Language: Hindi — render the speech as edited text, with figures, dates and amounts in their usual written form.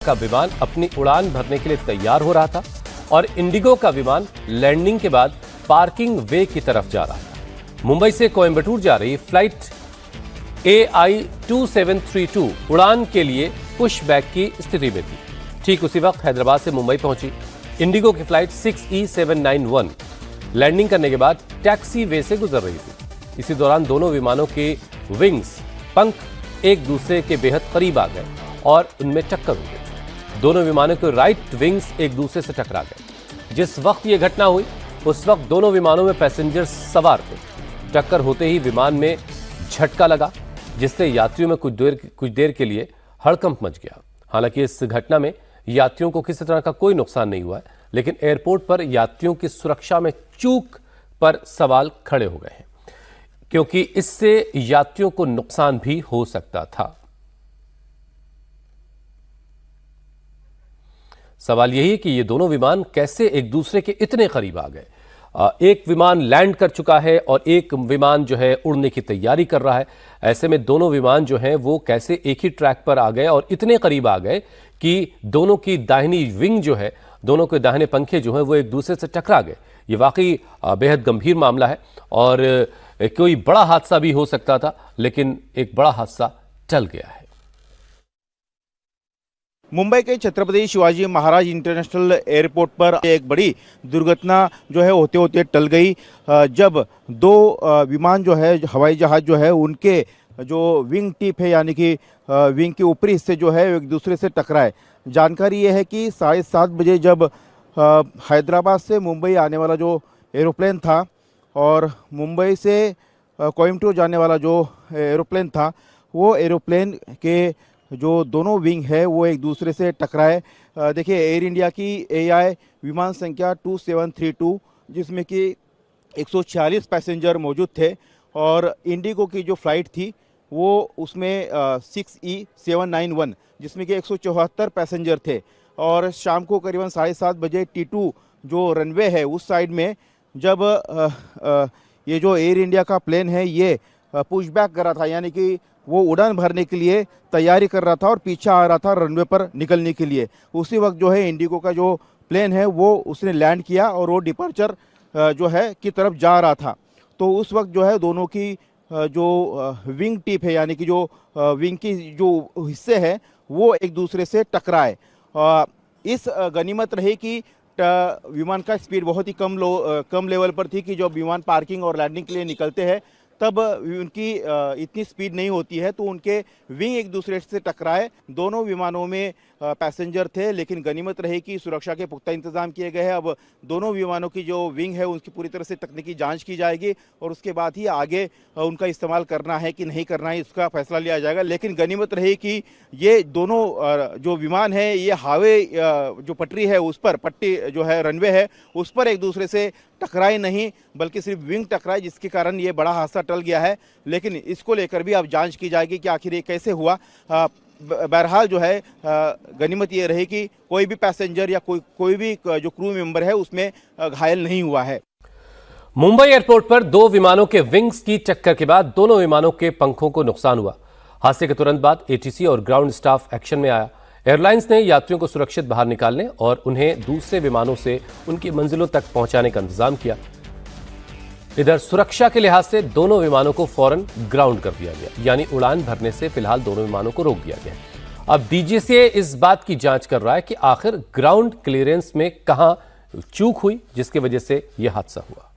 का विमान अपनी उड़ान भरने के लिए तैयार हो रहा था और इंडिगो का विमान लैंडिंग के बाद पार्किंग वे की तरफ जा रहा था। मुंबई से कोयंबटूर जा रही फ्लाइट AI-2732 उड़ान के पुश पुशबैक की स्थिति में थी। ठीक उसी वक्त हैदराबाद से मुंबई पहुंची इंडिगो की फ्लाइट 6E791 लैंडिंग करने के बाद टैक्सी वे से गुजर रही थी। इसी दौरान दोनों विमानों के विंग्स पंख एक दूसरे के बेहद करीब आ गए और उनमें टक्कर हो गई। दोनों विमानों के राइट विंग्स एक दूसरे से टकरा गए। जिस वक्त यह घटना हुई उस वक्त दोनों विमानों में पैसेंजर सवार थे। टक्कर होते ही विमान में झटका लगा जिससे यात्रियों में कुछ देर के लिए हड़कंप मच गया। हालांकि इस घटना में यात्रियों को किसी तरह का कोई नुकसान नहीं हुआ है, लेकिन एयरपोर्ट पर यात्रियों की सुरक्षा में चूक पर सवाल खड़े हो गए हैं, क्योंकि इससे यात्रियों को नुकसान भी हो सकता था। सवाल यही है कि ये दोनों विमान कैसे एक दूसरे के इतने करीब आ गए। एक विमान लैंड कर चुका है और एक विमान जो है उड़ने की तैयारी कर रहा है। ऐसे में दोनों विमान जो हैं वो कैसे एक ही ट्रैक पर आ गए और इतने करीब आ गए कि दोनों की दाहिनी विंग जो है, दोनों के दाहिने पंखे जो हैं वो एक दूसरे से टकरा गए। ये वाकई बेहद गंभीर मामला है और कोई बड़ा हादसा भी हो सकता था, लेकिन एक बड़ा हादसा टल गया है। मुंबई के छत्रपति शिवाजी महाराज इंटरनेशनल एयरपोर्ट पर एक बड़ी दुर्घटना जो है होते होते टल गई, जब दो विमान जो है हवाई जहाज जो है उनके जो विंग टिप है यानी कि विंग के ऊपरी हिस्से जो है एक दूसरे से टकराए। जानकारी ये है कि 7:30 बजे जब हैदराबाद से मुंबई आने वाला जो एरोप्लेन था और मुंबई से कोयंबटूर जाने वाला जो एरोप्लेन था, वो एरोप्लेन के जो दोनों विंग है वो एक दूसरे से टकराए। देखिए, एयर इंडिया की AI विमान संख्या 2732 जिसमें कि 146 पैसेंजर मौजूद थे और इंडिगो की जो फ्लाइट थी वो उसमें 6E791 जिसमें कि 174 पैसेंजर थे। और शाम को करीबन 7:30 बजे T2 जो रनवे है उस साइड में जब ये जो एयर इंडिया का प्लेन है ये पुशबैक कर रहा था, यानी कि वो उड़ान भरने के लिए तैयारी कर रहा था और पीछे आ रहा था रनवे पर निकलने के लिए, उसी वक्त जो है इंडिगो का जो प्लेन है वो उसने लैंड किया और वो डिपार्चर जो है की तरफ जा रहा था। तो उस वक्त जो है दोनों की जो विंग टिप है यानी कि जो विंग की जो हिस्से हैं वो एक दूसरे से टकराए। इस गनीमत रही कि विमान का स्पीड बहुत ही कम लेवल पर थी कि जब विमान पार्किंग और लैंडिंग के लिए निकलते हैं तब उनकी इतनी स्पीड नहीं होती है, तो उनके विंग एक दूसरे से टकराए। दोनों विमानों में पैसेंजर थे, लेकिन गनीमत रही कि सुरक्षा के पुख्ता इंतजाम किए गए हैं। अब दोनों विमानों की जो विंग है उसकी पूरी तरह से तकनीकी जांच की जाएगी और उसके बाद ही आगे उनका इस्तेमाल करना है कि नहीं करना है इसका फैसला लिया जाएगा। लेकिन गनीमत रही कि ये दोनों जो विमान है ये हाईवे जो पटरी है उस पर, पट्टी जो है रनवे है उस पर एक दूसरे से टकराए नहीं, बल्कि सिर्फ विंग टकराए, जिसके कारण ये बड़ा हादसा टल गया है। लेकिन इसको लेकर भी अब जांच की जाएगी कि आखिर ये कैसे हुआ। बहरहाल जो है गनीमत ये रही कि कोई भी पैसेंजर या कोई भी जो क्रू मेंबर है उसमें घायल नहीं हुआ है। मुंबई एयरपोर्ट पर दो विमानों के विंग्स की टक्कर के बाद दोनों विमानों के पंखों को नुकसान हुआ। हादसे के तुरंत बाद ATC और ग्राउंड स्टाफ एक्शन में आया। एयरलाइंस ने यात्रियों को सुरक्षित बाहर निकालने और उन्हें दूसरे विमानों से उनकी मंजिलों तक पहुंचाने का इंतजाम किया। इधर सुरक्षा के लिहाज से दोनों विमानों को फौरन ग्राउंड कर दिया गया, यानी उड़ान भरने से फिलहाल दोनों विमानों को रोक दिया गया। अब DGCA इस बात की जांच कर रहा है कि आखिर ग्राउंड क्लियरेंस में कहां चूक हुई जिसकी वजह से यह हादसा हुआ।